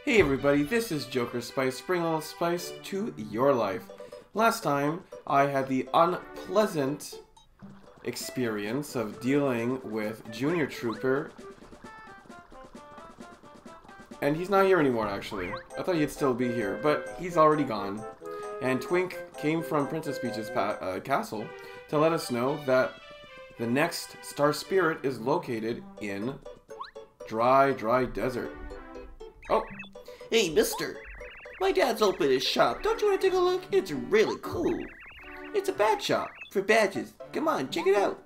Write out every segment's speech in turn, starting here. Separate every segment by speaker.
Speaker 1: Hey everybody, this is jokerspice, bringing a little spice to your life. Last time, I had the unpleasant experience of dealing with Junior Trooper. And he's not here anymore, actually. I thought he'd still be here, but he's already gone. And Twink came from Princess Peach's castle to let us know that the next Star Spirit is located in dry desert. Oh!
Speaker 2: Hey, mister. My dad's opened his shop. Don't you want to take a look? It's really cool. It's a badge shop for badges. Come on, check it out.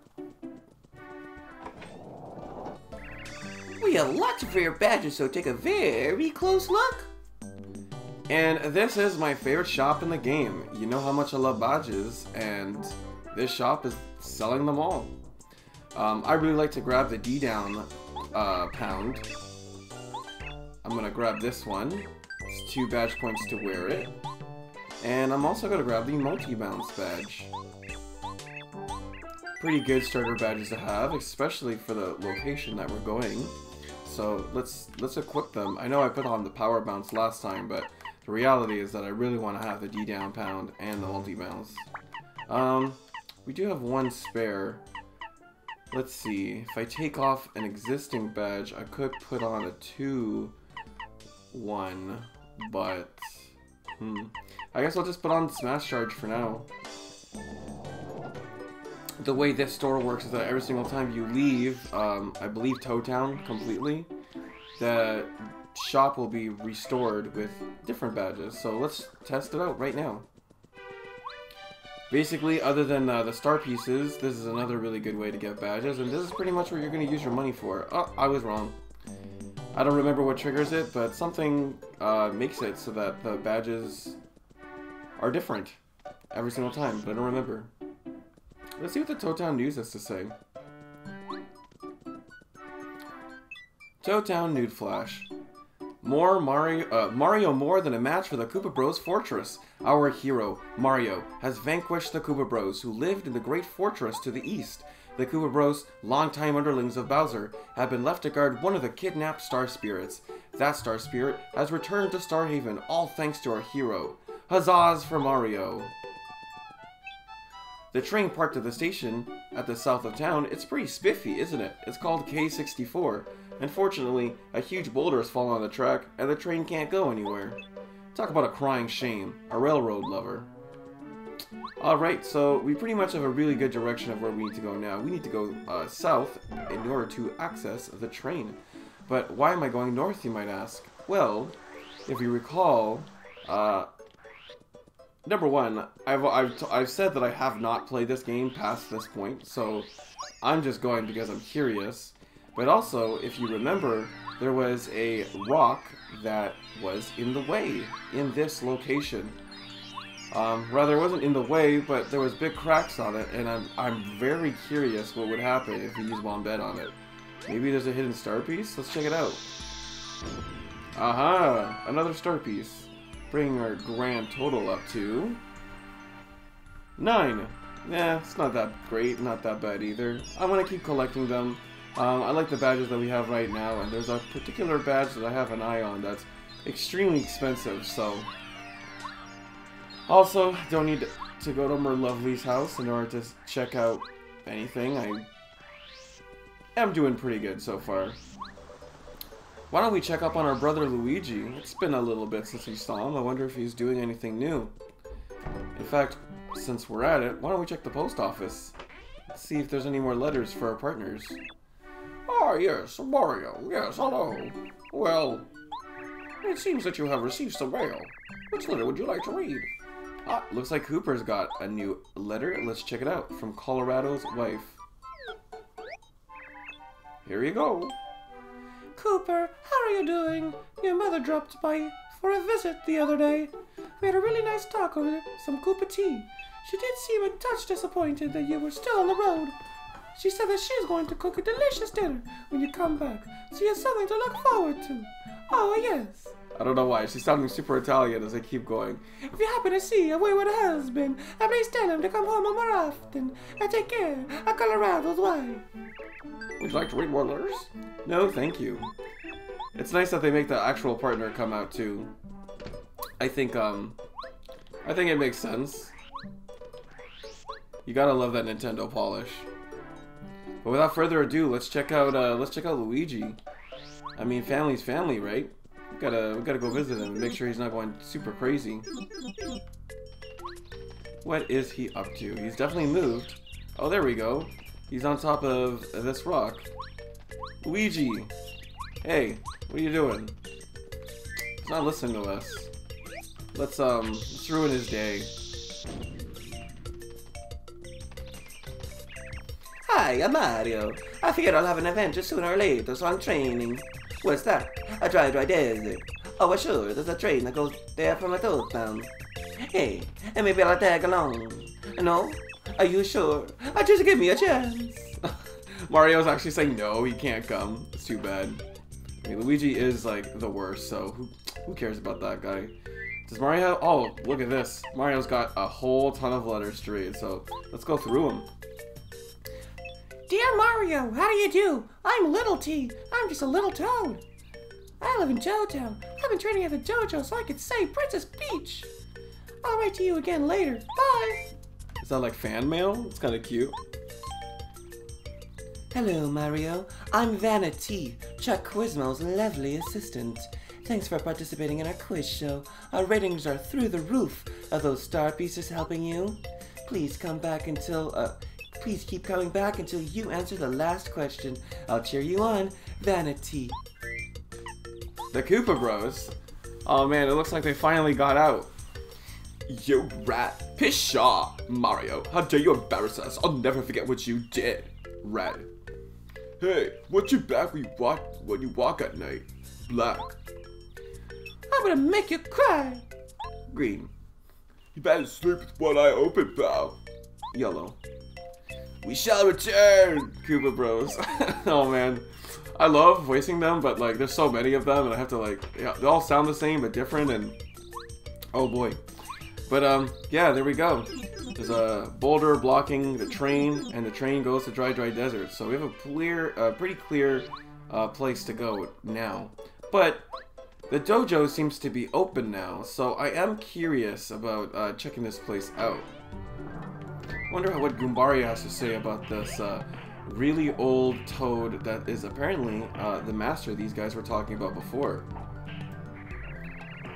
Speaker 2: We have lots of rare badges, so take a very close look.
Speaker 1: And this is my favorite shop in the game. You know how much I love badges, and this shop is selling them all. I really like to grab the D-down pound. I'm gonna grab this one. It's 2 badge points to wear it. And I'm also gonna grab the multi-bounce badge. Pretty good starter badges to have, especially for the location that we're going. So let's equip them. I know I put on the power bounce last time, but the reality is that I really want to have the D-down pound and the multi-bounce. We do have one spare. Let's see. If I take off an existing badge, I could put on a 2-1, but I guess I'll just put on Smash Charge for now. The way this store works is that every single time you leave, I believe Toad Town completely, the shop will be restored with different badges. So let's test it out right now. Basically, other than the star pieces, this is another really good way to get badges, and this is pretty much what you're going to use your money for. Oh, I was wrong. I don't remember what triggers it, but something makes it so that the badges are different every single time, but I don't remember. Let's see what the Toad Town News has to say. Toad Town Nude Flash. Mario more than a match for the Koopa Bros Fortress. Our hero, Mario, has vanquished the Koopa Bros who lived in the Great Fortress to the east. The Koopa Bros, longtime underlings of Bowser, have been left to guard one of the kidnapped Star Spirits. That Star Spirit has returned to Star Haven, all thanks to our hero. Huzzahs for Mario! The train parked at the station at the south of town. It's pretty spiffy, isn't it? It's called K64. Unfortunately, a huge boulder has fallen on the track, and the train can't go anywhere. Talk about a crying shame. A railroad lover. Alright, so we pretty much have a really good direction of where we need to go now. We need to go south in order to access the train. But why am I going north, you might ask? Well, if you recall, number one, I've said that I have not played this game past this point, so I'm just going because I'm curious. But also, if you remember, there was a rock that was in the way in this location. Rather, it wasn't in the way, but there was big cracks on it, and I'm very curious what would happen if we use Bombette on it. Maybe there's a hidden star piece? Let's check it out. Aha! Another star piece. Bringing our grand total up to 9. Nah, it's not that great, not that bad either. I want to keep collecting them. I like the badges that we have right now, and there's a particular badge that I have an eye on that's extremely expensive, so... Also, don't need to go to Merlovely's house in order to check out anything. I am doing pretty good so far. Why don't we check up on our brother Luigi? It's been a little bit since we saw him. I wonder if he's doing anything new. In fact, since we're at it, why don't we check the post office? Let's see if there's any more letters for our partners.
Speaker 2: Ah, yes, Mario. Yes, hello. Well, it seems that you have received some mail. Which letter would you like to read?
Speaker 1: Ah, looks like Cooper's got a new letter. Let's check it out. From Colorado's wife. Here you go.
Speaker 3: Cooper, how are you doing? Your mother dropped by for a visit the other day. We had a really nice talk over some Koopa tea. She did seem a touch disappointed that you were still on the road. She said that she's going to cook a delicious dinner when you come back, so you have something to look forward to. Oh, yes.
Speaker 1: I don't know why. She's sounding super Italian as I keep going.
Speaker 3: If you happen to see a wayward husband, please tell him to come home more often. And take care of Colorado's wife.
Speaker 2: Would you like to read more letters?
Speaker 1: No, thank you. It's nice that they make the actual partner come out too. I think it makes sense. You gotta love that Nintendo polish. But without further ado, let's check out Luigi. I mean, family's family, right? We gotta go visit him and make sure he's not going super crazy. What is he up to? He's definitely moved. Oh, there we go. He's on top of this rock. Luigi! Hey, what are you doing? He's not listening to us. Let's ruin his day.
Speaker 2: Hi, I'm Mario. I figured I'll have an adventure sooner or later, so I'm training. What's that? A dry desert. Oh, well, sure, there's a train that goes there from a toad town. Hey, and maybe I'll tag along. No? Are you sure? Just give me a chance.
Speaker 1: Mario's actually saying no, he can't come. It's too bad. I mean, Luigi is like the worst, so who cares about that guy? Does Mario have... Oh, look at this. Mario's got a whole ton of letters to read, so let's go through them.
Speaker 3: Dear Mario, how do you do? I'm Little T. I'm just a little toad. I live in Toad Town. I've been training at the dojo so I could save Princess Peach. I'll write to you again later. Bye.
Speaker 1: Is that like fan mail? It's kind of cute.
Speaker 2: Hello, Mario. I'm Vanna T, Chuck Quizmo's lovely assistant. Thanks for participating in our quiz show. Our ratings are through the roof. Are those star pieces helping you? Please come back until, please keep coming back until you answer the last question. I'll cheer you on, Vanna T.
Speaker 1: The Koopa Bros. Oh man, it looks like they finally got out.
Speaker 4: You rat. Pshaw, Mario. How dare you embarrass us? I'll never forget what you did. Red. Hey, what's your back when you walk at night? Black.
Speaker 3: I'm gonna make you cry.
Speaker 1: Green.
Speaker 4: You better sleep with one eye open, pal.
Speaker 1: Yellow.
Speaker 4: We shall return.
Speaker 1: Koopa Bros. Oh man. I love voicing them, but like there's so many of them and I have to like, yeah, they all sound the same but different and oh boy. But yeah, there we go. There's a boulder blocking the train and the train goes to Dry Desert. So we have a pretty clear place to go now. But the dojo seems to be open now, so I am curious about checking this place out. I wonder what Goombaria has to say about this really old toad that is apparently the master these guys were talking about before.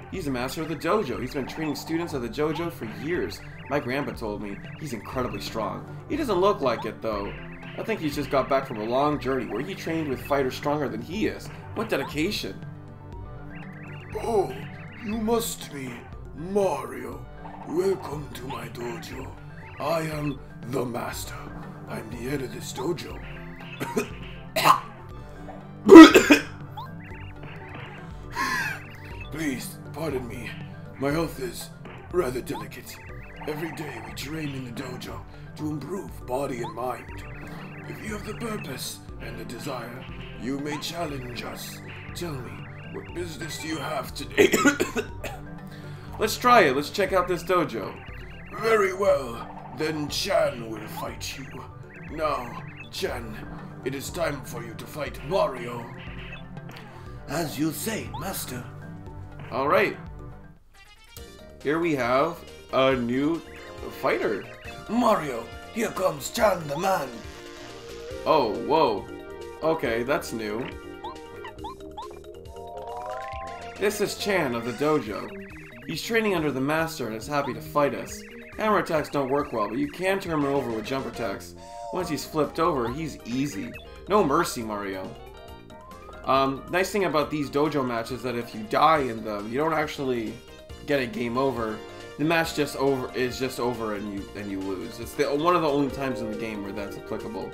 Speaker 1: He's the master of the dojo. He's been training students at the dojo for years. My grandpa told me he's incredibly strong. He doesn't look like it though. I think he's just got back from a long journey where he trained with fighters stronger than he is. What dedication!
Speaker 4: Oh, you must be Mario. Welcome to my dojo. I am the master. I'm the head of this dojo. Please, pardon me. My health is rather delicate. Every day we train in the dojo to improve body and mind. If you have the purpose and the desire, you may challenge us. Tell me, what business do you have today?
Speaker 1: Let's try it. Let's check out this dojo.
Speaker 4: Very well. Then Chan will fight you. Now, Chan, it is time for you to fight Mario.
Speaker 2: As you say, master.
Speaker 1: Alright. Here we have a new fighter.
Speaker 4: Mario, here comes Chan the man.
Speaker 1: Oh, whoa. Okay, that's new. This is Chan of the dojo. He's training under the master and is happy to fight us. Hammer attacks don't work well, but you can turn him over with jump attacks. Once he's flipped over, he's easy. No mercy, Mario. Nice thing about these dojo matches is that if you die in them, you don't actually get a game over. The match is just over and you lose. It's one of the only times in the game where that's applicable.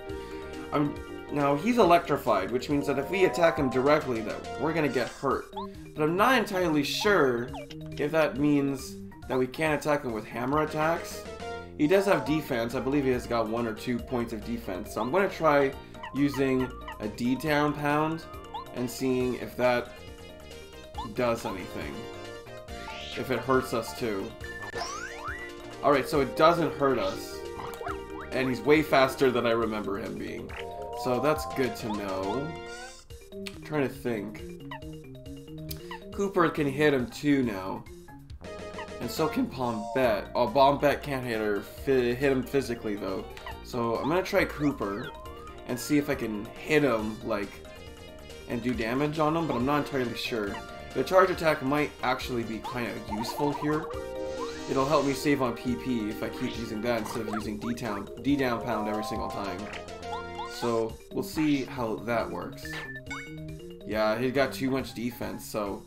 Speaker 1: Now he's electrified, which means that if we attack him directly, that we're gonna get hurt. But I'm not entirely sure if that means that we can't attack him with hammer attacks. He does have defense. I believe he has got 1 or 2 points of defense. So I'm gonna try using a D-Town Pound and seeing if that does anything. If it hurts us too. Alright, so it doesn't hurt us. And he's way faster than I remember him being. So that's good to know. I'm trying to think. Cooper can hit him too now. And so can Bombette. Oh, Bombette can't hit him physically though. So I'm gonna try Cooper and see if I can hit him, like, and do damage on him, but I'm not entirely sure. The charge attack might actually be kind of useful here. It'll help me save on PP if I keep using that instead of using D-down pound every single time. So we'll see how that works. Yeah, he got too much defense, so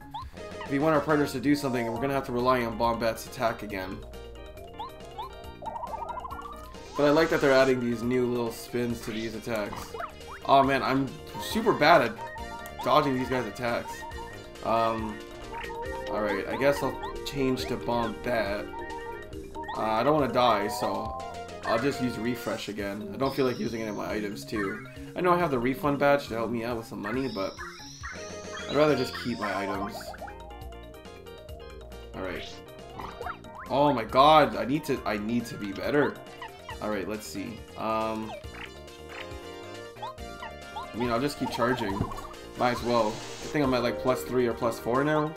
Speaker 1: if we want our partners to do something, we're gonna have to rely on Bombette's attack again. But I like that they're adding these new little spins to these attacks. Oh man, I'm super bad at dodging these guys' attacks. Alright, I guess I'll change to Bombette. I don't want to die, so I'll just use refresh again. I don't feel like using any of my items too. I know I have the refund badge to help me out with some money, but I'd rather just keep my items. Alright. Oh my god, I need to be better. Alright, let's see. I mean, I'll just keep charging. Might as well. I think I'm at like +3 or +4 now.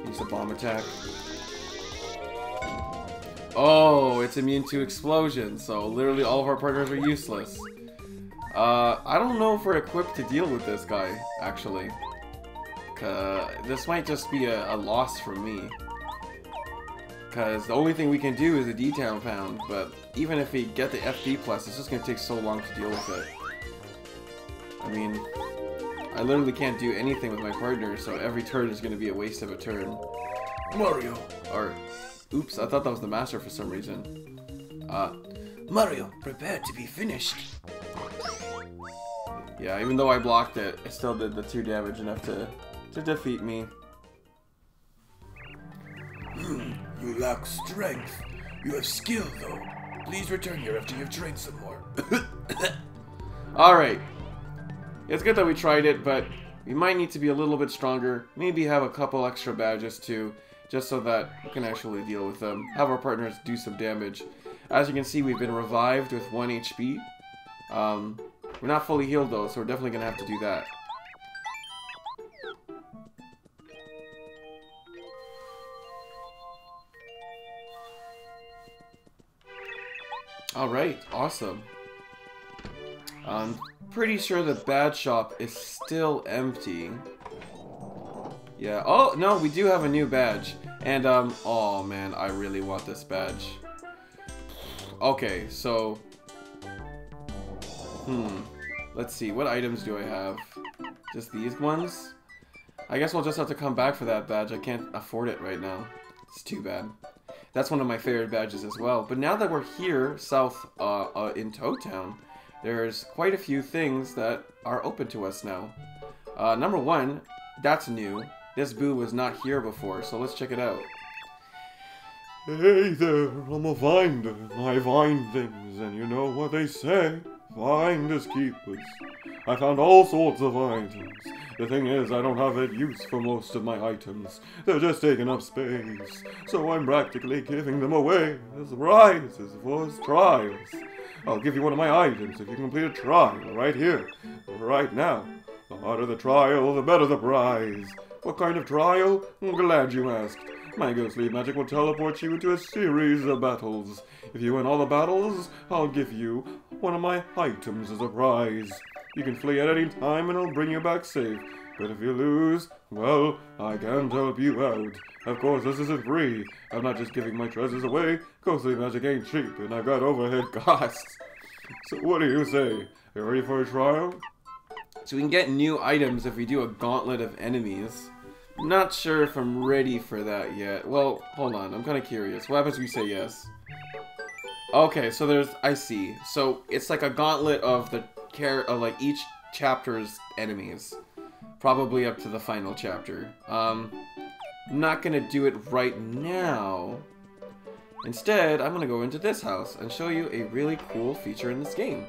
Speaker 1: Use a bomb attack. Oh, it's immune to explosion, so literally all of our partners are useless. I don't know if we're equipped to deal with this guy, actually. This might just be a loss for me. Because the only thing we can do is a D-down pound, but even if we get the FD+, it's just going to take so long to deal with it. I mean, I literally can't do anything with my partner, so every turn is going to be a waste of a turn.
Speaker 4: Mario!
Speaker 1: Or, oops, I thought that was the master for some reason.
Speaker 4: Mario, prepare to be finished.
Speaker 1: Yeah, even though I blocked it, it still did the 2 damage enough to defeat me.
Speaker 4: You lack strength. You have skill, though. Please return here after you've trained some more.
Speaker 1: Alright. It's good that we tried it, but we might need to be a little bit stronger. Maybe have a couple extra badges too, just so that we can actually deal with them. Have our partners do some damage. As you can see, we've been revived with 1 HP. We're not fully healed though, so we're definitely going to have to do that. Alright, awesome. I'm pretty sure the badge shop is still empty. Yeah, oh, no, we do have a new badge. And, oh man, I really want this badge. Okay, so... let's see, what items do I have? Just these ones? I guess we'll just have to come back for that badge. I can't afford it right now. It's too bad. That's one of my favorite badges as well. But now that we're here, south, in Toad Town, there's quite a few things that are open to us now. Number 1, that's new. This boo was not here before, so let's check it out.
Speaker 5: Hey there, I'm a finder. I find things, and you know what they say. Finders keepers. I found all sorts of items. The thing is, I don't have a use for most of my items. They're just taking up space. So I'm practically giving them away as prizes for trials. I'll give you one of my items if you complete a trial right here, right now. The harder the trial, the better the prize. What kind of trial? I'm glad you asked. My ghostly magic will teleport you into a series of battles. If you win all the battles, I'll give you one of my items as a prize. You can flee at any time and I'll bring you back safe. But if you lose, well, I can't help you out. Of course, this isn't free. I'm not just giving my treasures away. Ghostly magic ain't cheap, and I've got overhead costs. So what do you say? You ready for a trial?
Speaker 1: So we can get new items if we do a gauntlet of enemies. Not sure if I'm ready for that yet. Well, hold on. I'm kind of curious. What happens if we say yes? Okay, so there's... I see. So it's like a gauntlet of the like each chapter's enemies. Probably up to the final chapter. I'm not gonna do it right now. Instead, I'm gonna go into this house and show you a really cool feature in this game.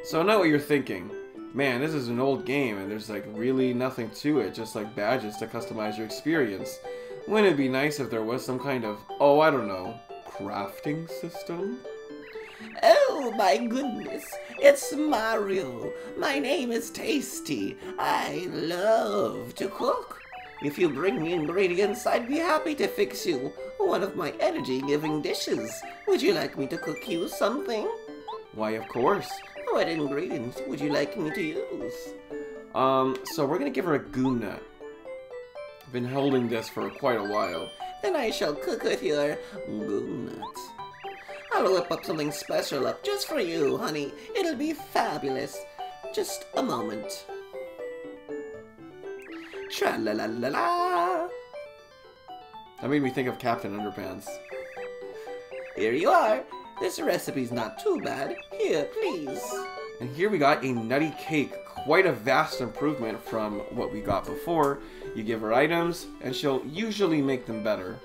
Speaker 1: So I know what you're thinking. Man, this is an old game and there's like really nothing to it, just like badges to customize your experience. Wouldn't it be nice if there was some kind of, oh, I don't know, crafting system?
Speaker 2: Oh my goodness, it's Mario. My name is Tasty. I love to cook. If you bring me ingredients, I'd be happy to fix you one of my energy-giving dishes. Would you like me to cook you something?
Speaker 1: Why, of course.
Speaker 2: What ingredients would you like me to use?
Speaker 1: So we're gonna give her a goon nut. I've been holding this for quite a while.
Speaker 2: Then I shall cook with your goon nut. I'll whip up something special up just for you, honey. It'll be fabulous. Just a moment. Tra-la-la-la-la.
Speaker 1: That made me think of Captain Underpants.
Speaker 2: Here you are. This recipe's not too bad. Here, please.
Speaker 1: And here we got a nutty cake. Quite a vast improvement from what we got before. You give her items, and she'll usually make them better.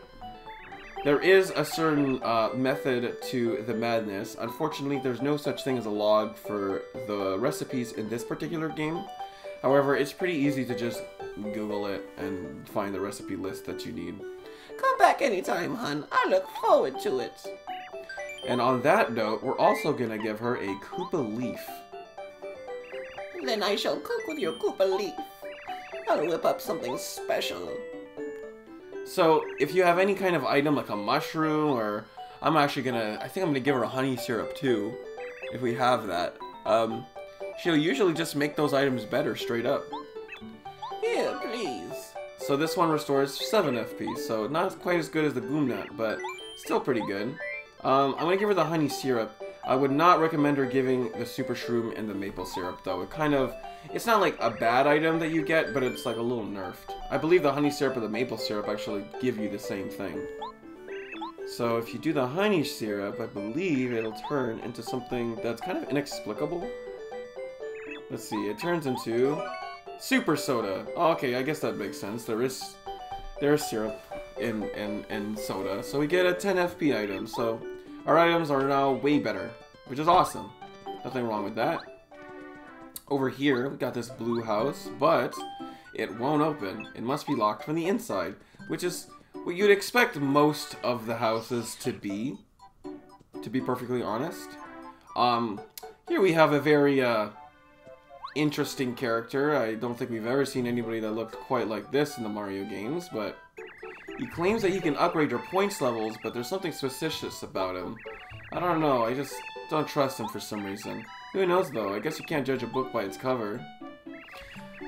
Speaker 1: There is a certain method to the madness. Unfortunately, there's no such thing as a log for the recipes in this particular game. However, it's pretty easy to just Google it and find the recipe list that you need.
Speaker 2: Come back anytime, hun. I look forward to it.
Speaker 1: And on that note, we're also going to give her a Koopa leaf.
Speaker 2: Then I shall cook with your Koopa leaf. I'll whip up something special.
Speaker 1: So, if you have any kind of item like a mushroom, or I think I'm gonna give her a honey syrup too, if we have that. She'll usually just make those items better straight up.
Speaker 2: Here, please.
Speaker 1: So this one restores 7 FP, so not quite as good as the Goom Nut, but still pretty good. I'm gonna give her the honey syrup. I would not recommend her giving the super shroom and the maple syrup though. It's not like a bad item that you get, but it's like a little nerfed. I believe the honey syrup or the maple syrup actually give you the same thing. So if you do the honey syrup, I believe it'll turn into something that's kind of inexplicable. Let's see, it turns into super soda. Oh, okay, I guess that makes sense. There is syrup in soda, so we get a 10 FP item. So our items are now way better, which is awesome. Nothing wrong with that. Over here, we got this blue house, but it won't open. It must be locked from the inside, which is what you'd expect most of the houses to be perfectly honest. Here we have a very interesting character. I don't think we've ever seen anybody that looked quite like this in the Mario games, but he claims that he can upgrade your points levels, but there's something suspicious about him. I don't know, I just don't trust him for some reason. Who knows though, I guess you can't judge a book by its cover.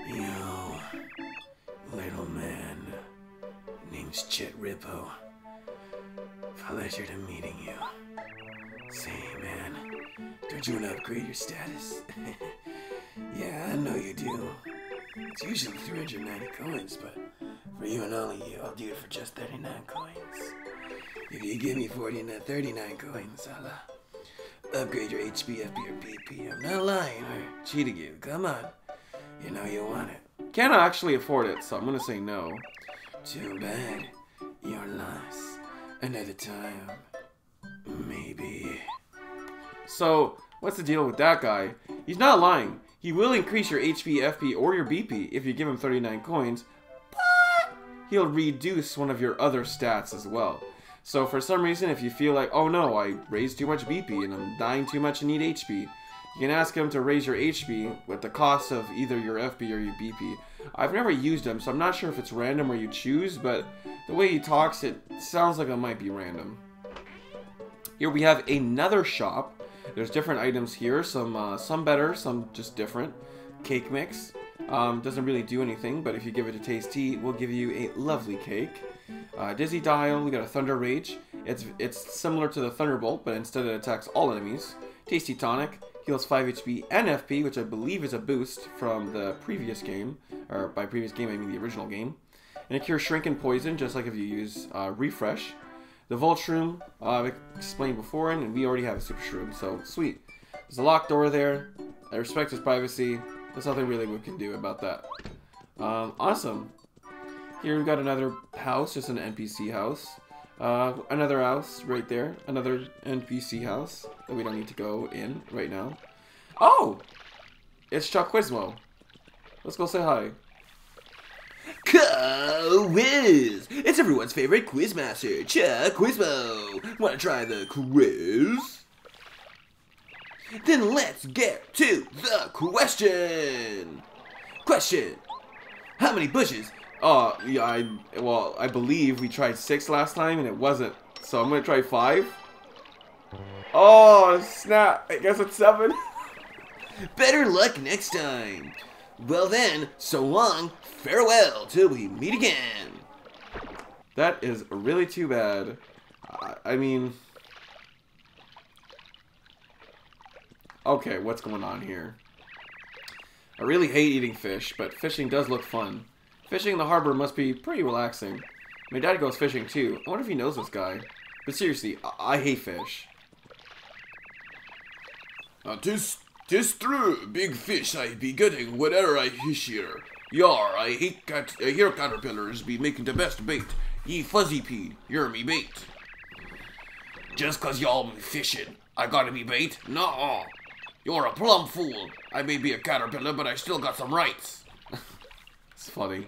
Speaker 2: You, little man, name's Chet Rippo. Pleasure to meeting you. Say, man, don't you want to upgrade your status? Yeah, I know you do. It's usually 390 coins, but for you and only you, I'll do it for just 39 coins. If you give me 39 coins, I'll upgrade your HP, FP, or PP. I'm not lying or cheating you. Come on. You know you want it.
Speaker 1: Can't actually afford it, so I'm gonna say no.
Speaker 2: Too bad. Your loss. Another time. Maybe.
Speaker 1: So, what's the deal with that guy? He's not lying. He will increase your HP, FP, or your BP if you give him 39 coins, but he'll reduce one of your other stats as well. So for some reason, if you feel like, oh no, I raised too much BP and I'm dying too much and need HP, you can ask him to raise your HP with the cost of either your FP or your BP. I've never used him, so I'm not sure if it's random or you choose, but the way he talks, it sounds like it might be random. Here we have another shop. There's different items here, some better, some just different. Cake mix. Doesn't really do anything, but if you give it a tasty, we'll give you a lovely cake. Dizzy Dial, we got a Thunder Rage. It's similar to the Thunderbolt, but instead it attacks all enemies. Tasty Tonic, heals 5 HP and FP, which I believe is a boost from the previous game. Or by previous game, I mean the original game. And it cures Shrink and Poison, just like if you use Refresh. The Volt Shroom, I've explained before, and we already have a Super Shroom, so sweet. There's a locked door there. I respect his privacy. There's nothing really we can do about that. Awesome. Here we've got another house, just an NPC house. Another house right there. Another NPC house that we don't need to go in right now. Oh! It's Chuck Quizmo. Let's go say hi.
Speaker 2: Quiz! It's everyone's favorite quizmaster, Chuck Quizmo. Want to try the quiz? Then let's get to the question. Question: how many bushes
Speaker 1: Oh, yeah, well, I believe we tried 6 last time and it wasn't. So I'm gonna try 5. Oh, snap. I guess it's 7.
Speaker 2: Better luck next time. Well then, so long, farewell till we meet again.
Speaker 1: That is really too bad. I mean... Okay, what's going on here? I really hate eating fish, but fishing does look fun. Fishing in the harbor must be pretty relaxing. My dad goes fishing too. I wonder if he knows this guy. But seriously, I hate fish.
Speaker 4: Tis true, big fish I be getting whenever I fish here. Yar, I hear caterpillars be making the best bait. Ye fuzzy peed, you're me bait. Just 'cause y'all be fishing, I gotta be bait? Nuh-uh. You're a plumb fool. I may be a caterpillar, but I still got some rights.
Speaker 1: It's funny.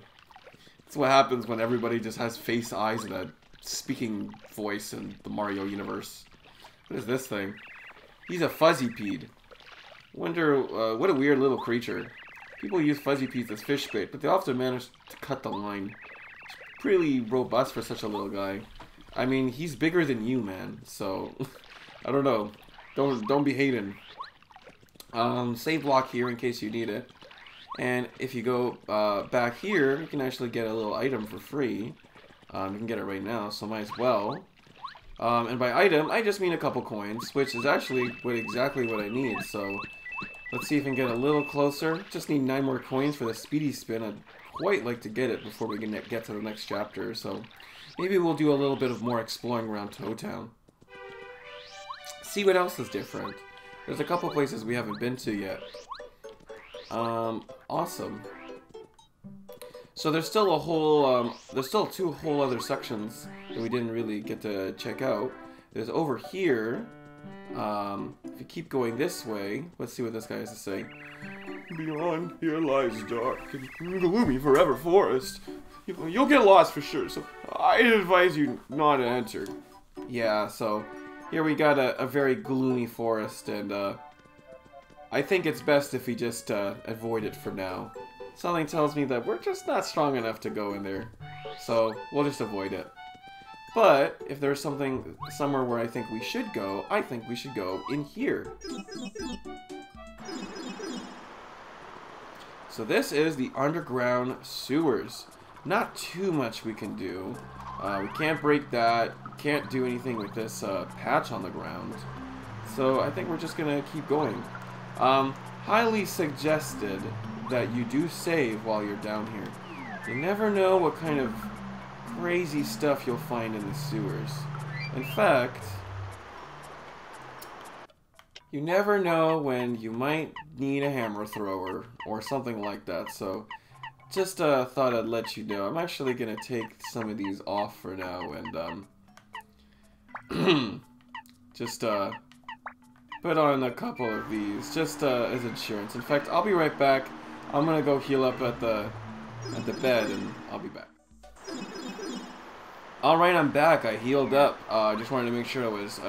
Speaker 1: It's what happens when everybody just has face, eyes, and a speaking voice in the Mario universe. What is this thing? He's a fuzzy peed. Wonder, what a weird little creature. People use fuzzy peas as fish bait, but they often manage to cut the line. It's pretty robust for such a little guy. I mean, he's bigger than you, man. So, I don't know. Don't be hating. Save block here in case you need it. And if you go back here, you can actually get a little item for free. You can get it right now, so might as well. And by item, I just mean a couple coins, which is actually exactly what I need. So let's see if I can get a little closer. Just need 9 more coins for the speedy spin. I'd quite like to get it before we can get to the next chapter. So maybe we'll do a little bit of more exploring around Toad Town. See what else is different. There's a couple places we haven't been to yet. Awesome. So there's still a whole, there's still 2 whole other sections that we didn't really get to check out. There's over here, if you keep going this way, let's see what this guy has to say.
Speaker 5: Beyond here lies dark and gloomy forever forest. You'll get lost for sure, so I'd advise you not to enter.
Speaker 1: Yeah, so here we got a very gloomy forest, and I think it's best if we just avoid it for now. Something tells me that we're just not strong enough to go in there, so we'll just avoid it. But if there's somewhere where I think we should go, I think we should go in here. So this is the underground sewers. Not too much we can do. We can't break that. Can't do anything with this patch on the ground. So I think we're just gonna keep going. Highly suggested that you do save while you're down here. You never know what kind of crazy stuff you'll find in the sewers. In fact, you never know when you might need a hammer thrower or something like that. So just thought I'd let you know. I'm actually gonna take some of these off for now and just put on a couple of these just as insurance. In fact, I'll be right back. I'm gonna go heal up at the bed, and I'll be back. Alright, I'm back. I healed up. I just wanted to make sure I was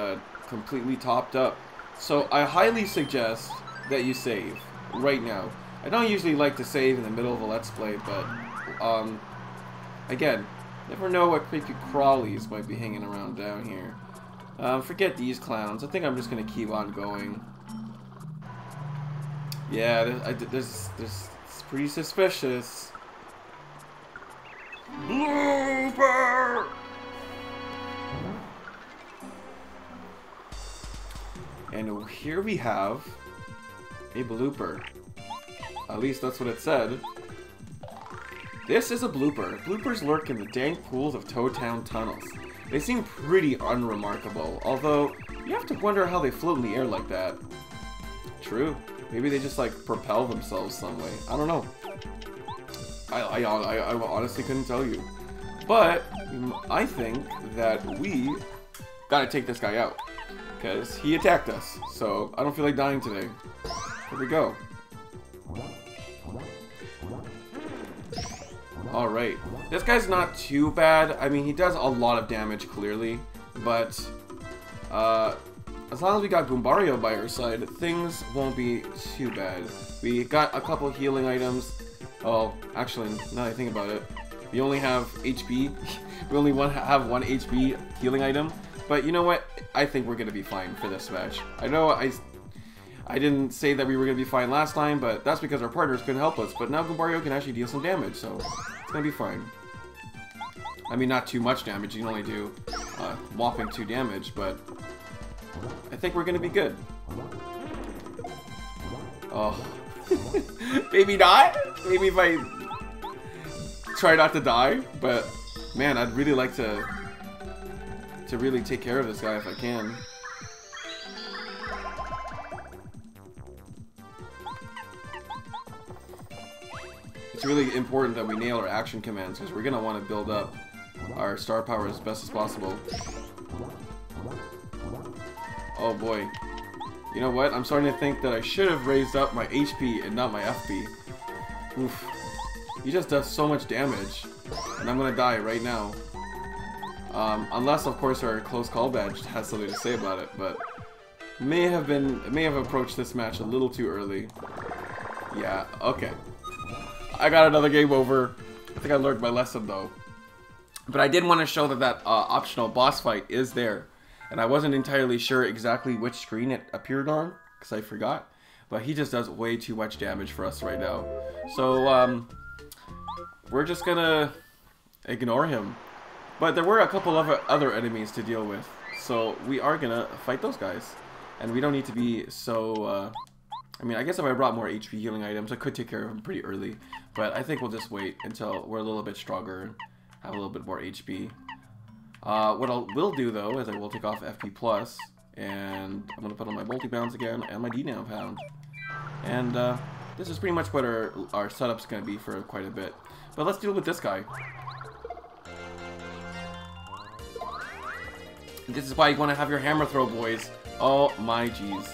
Speaker 1: completely topped up. So I highly suggest that you save right now. I don't usually like to save in the middle of a Let's Play, but again, never know what creepy crawlies might be hanging around down here. Forget these clowns. I think I'm just gonna keep on going. Yeah, this is pretty suspicious. Blooper! And here we have a blooper. At least that's what it said. This is a blooper. Bloopers lurk in the dank pools of Toad Town tunnels. They seem pretty unremarkable, although you have to wonder how they float in the air like that. True. Maybe they just, like, propel themselves some way. I don't know. I honestly couldn't tell you. But I think that we gotta take this guy out. Because he attacked us. So I don't feel like dying today. Here we go. Alright. This guy's not too bad. I mean, he does a lot of damage, clearly. But as long as we got Goombario by our side, things won't be too bad. We got a couple healing items. Oh, actually, now that I think about it, We only have HP. We only have 1 HP healing item. But you know what? I think we're going to be fine for this match. I know I didn't say that we were going to be fine last time, but that's because our partners couldn't help us. But now Goombario can actually deal some damage, so it's going to be fine. I mean, not too much damage. You can only do whopping 2 damage, but I think we're going to be good. Oh. Maybe not. Maybe if I try not to die, but man, I'd really like to really take care of this guy if I can. It's really important that we nail our action commands because we're going to want to build up our star power as best as possible. Oh boy. You know what? I'm starting to think that I should have raised up my HP and not my FP. Oof. He just does so much damage. And I'm gonna die right now. Unless, of course, our close call badge has something to say about it, but may have approached this match a little too early. Yeah, okay. I got another game over. I think I learned my lesson though. But I did want to show that optional boss fight is there. And I wasn't entirely sure exactly which screen it appeared on, because I forgot. But he just does way too much damage for us right now. So, we're just gonna ignore him. But there were a couple of other enemies to deal with. So, we are gonna fight those guys. And we don't need to be so, I mean, I guess if I brought more HP healing items, I could take care of him pretty early. But I think we'll just wait until we're a little bit stronger and have a little bit more HP. What I will do though is I will take off FP plus, and I'm gonna put on my multi-bounds again and my D-Now pound. And this is pretty much what our setup's gonna be for quite a bit. But let's deal with this guy. This is why you want to have your hammer throw, boys. Oh my jeez.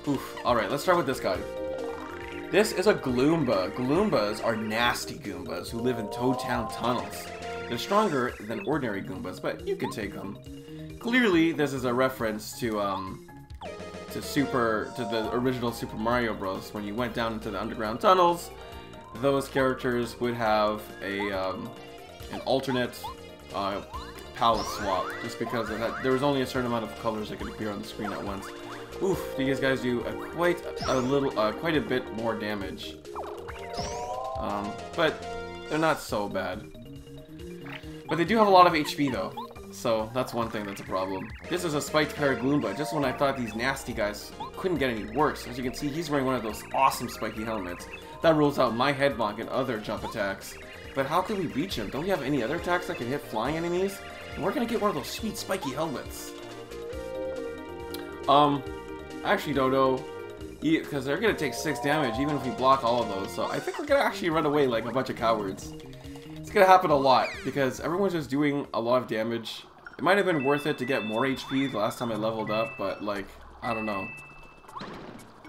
Speaker 1: Oof. Alright, let's start with this guy. This is a Gloomba. Gloombas are nasty Goombas who live in Toad Town tunnels. They're stronger than ordinary Goombas, but you can take them. Clearly, this is a reference to the original Super Mario Bros. When you went down into the underground tunnels, those characters would have an alternate palette swap, just because of that. There was only a certain amount of colors that could appear on the screen at once. Oof! These guys do quite a bit more damage, but they're not so bad. But they do have a lot of HP though, so that's one thing that's a problem. This is a spiked Paragloomba, just when I thought these nasty guys couldn't get any worse. As you can see, he's wearing one of those awesome spiky helmets. That rules out my headbonk and other jump attacks. But how can we reach him? Don't we have any other attacks that can hit flying enemies? And we're gonna get one of those sweet spiky helmets. I actually don't know, because they're gonna take 6 damage even if we block all of those. So I think we're gonna actually run away like a bunch of cowards. It's gonna happen a lot because everyone's just doing a lot of damage. It might have been worth it to get more HP the last time I leveled up, but like, I don't know.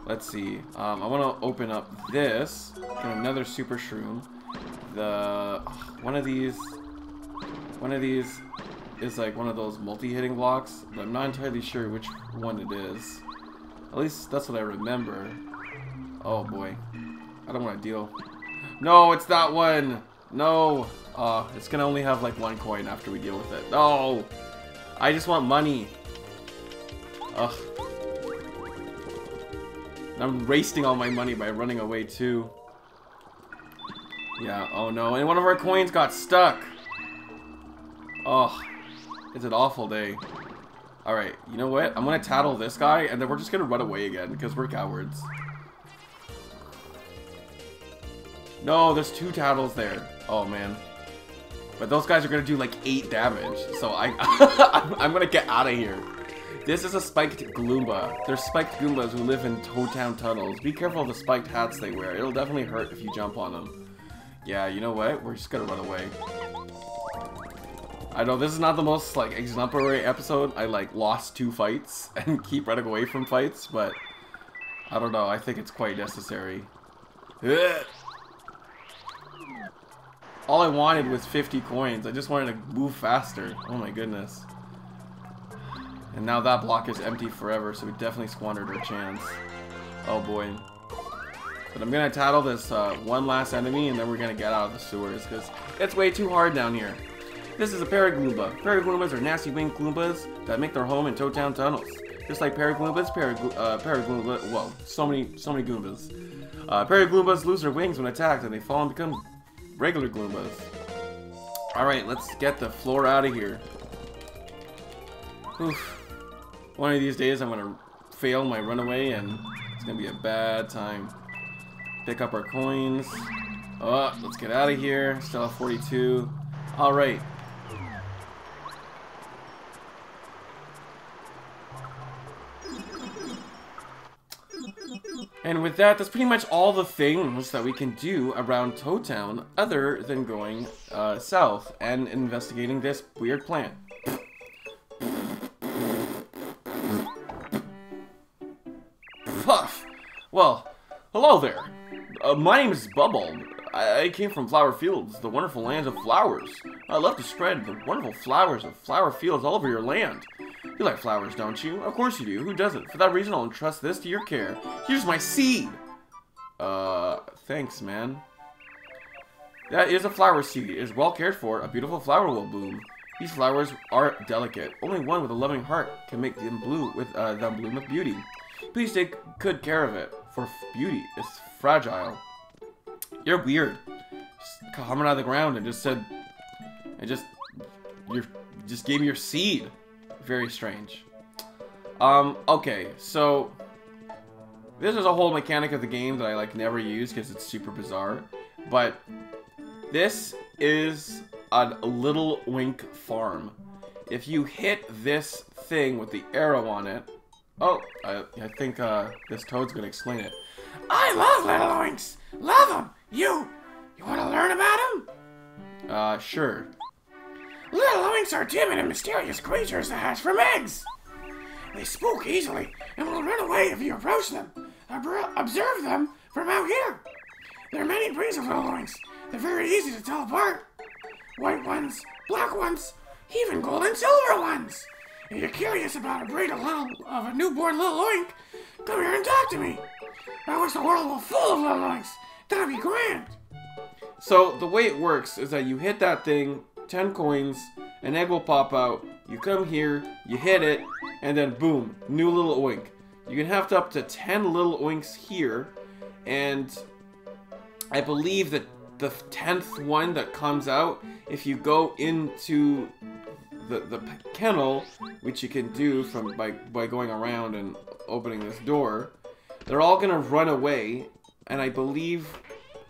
Speaker 1: Let's see. I want to open up this. Get another super shroom. One of these is like one of those multi-hitting blocks, but I'm not entirely sure which one it is. At least that's what I remember. Oh boy, I don't want to deal. No, it's that one. No, it's gonna only have like 1 coin after we deal with it. No, I just want money. Ugh. I'm wasting all my money by running away too. Yeah, oh no, and one of our coins got stuck. Oh, it's an awful day. Alright, you know what? I'm gonna tattle this guy, and then we're just gonna run away again, because we're cowards. No, there's 2 tattles there. Oh man. But those guys are gonna do like 8 damage, so I'm gonna get out of here. This is a spiked Gloomba. They're spiked Goombas who live in Toad Town tunnels. Be careful of the spiked hats they wear. It'll definitely hurt if you jump on them. Yeah, you know what? We're just gonna run away. I know this is not the most like exemplary episode. I like lost 2 fights and keep running away from fights, but I don't know. I think it's quite necessary. Ugh. All I wanted was 50 coins. I just wanted to move faster. Oh my goodness. And now that block is empty forever, so we definitely squandered our chance. Oh boy. But I'm gonna tattle this one last enemy, and then we're gonna get out of the sewers, because it's way too hard down here. This is a Paragloomba. Paragloomas are nasty winged Gloombas that make their home in Toad Town tunnels. Just like Paragloomba, whoa, so many Goombas. Paragloomba lose their wings when attacked, and they fall and become regular Gloombas. Alright, let's get the floor out of here. Oof. One of these days I'm gonna fail my runaway, and it's gonna be a bad time. Pick up our coins. Oh, let's get out of here. Still have 42. Alright. And with that, that's pretty much all the things that we can do around Toad Town other than going south and investigating this weird plant. Puff! Well, hello there. My name is Bubble. I came from Flower Fields, the wonderful land of flowers. I love to spread the wonderful flowers of flower fields all over your land. You like flowers, don't you? Of course you do. Who doesn't? For that reason, I'll entrust this to your care. Here's my seed! Thanks, man. That is a flower seed. It is well cared for. A beautiful flower will bloom. These flowers are delicate. Only one with a loving heart can make them bloom with beauty. Please take good care of it, for beauty is fragile. You're weird. Just coming out of the ground and just said, you just gave me your seed. Very strange. Okay, so this is a whole mechanic of the game that I like never use because it's super bizarre. But this is a little wink farm. If you hit this thing with the arrow on it, oh, I think this Toad's gonna explain it.
Speaker 3: I love little oinks. Love them. You want to learn about them?
Speaker 1: Sure.
Speaker 3: Little oinks are timid and mysterious creatures that hatch from eggs. They spook easily and will run away if you approach them. Observe them from out here. There are many breeds of little oinks. They're very easy to tell apart. White ones, black ones, even gold and silver ones. If you're curious about a breed of a newborn little oink, come here and talk to me. I wish the world were full of little oinks. That'd be grand.
Speaker 1: So the way it works is that you hit that thing, 10 coins, an egg will pop out, you come here, you hit it, and then boom, new little oink. You can have up to 10 little oinks here, and I believe that the 10th one that comes out, if you go into the kennel, which you can do by going around and opening this door, they're all gonna run away, and I believe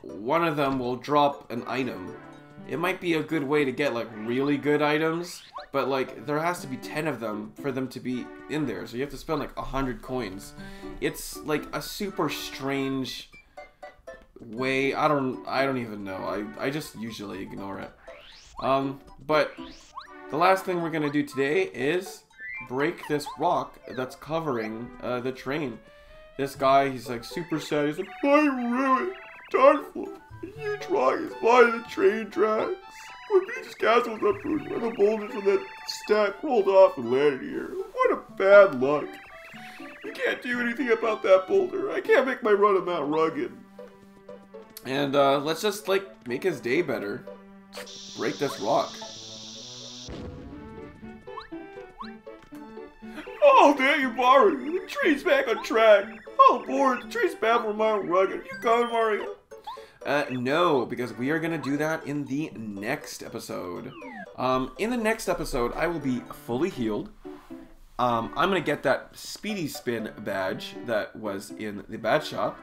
Speaker 1: one of them will drop an item. It might be a good way to get like really good items, but like there has to be 10 of them for them to be in there, so you have to spend like 100 coins. It's like a super strange way. I don't even know. I just usually ignore it. But the last thing we're gonna do today is break this rock that's covering the train. This guy, he's like super sad. He's like,
Speaker 5: I ruined Darnful. A huge rock is by the train tracks. When Peach's castle was uprooted, when the boulders from that stack rolled off and landed here. What a bad luck. You can't do anything about that boulder. I can't make my run of Mount Rugged.
Speaker 1: And let's just like make his day better. Break this rock.
Speaker 5: Oh, there you are. The tree's back on track. All aboard. The tree's back for Mount Rugged. You coming, Mario?
Speaker 1: No, because we are gonna do that in the next episode. In the next episode, I will be fully healed. I'm gonna get that Speedy Spin badge that was in the badge shop.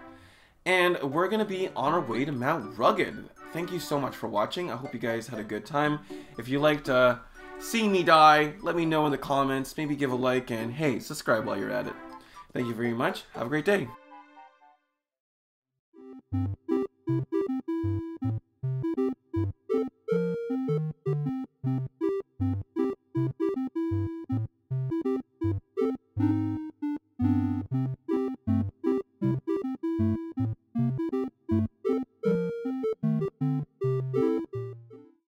Speaker 1: And we're gonna be on our way to Mount Rugged. Thank you so much for watching. I hope you guys had a good time. If you liked seeing me die, let me know in the comments. Maybe give a like and hey, subscribe while you're at it. Thank you very much. Have a great day.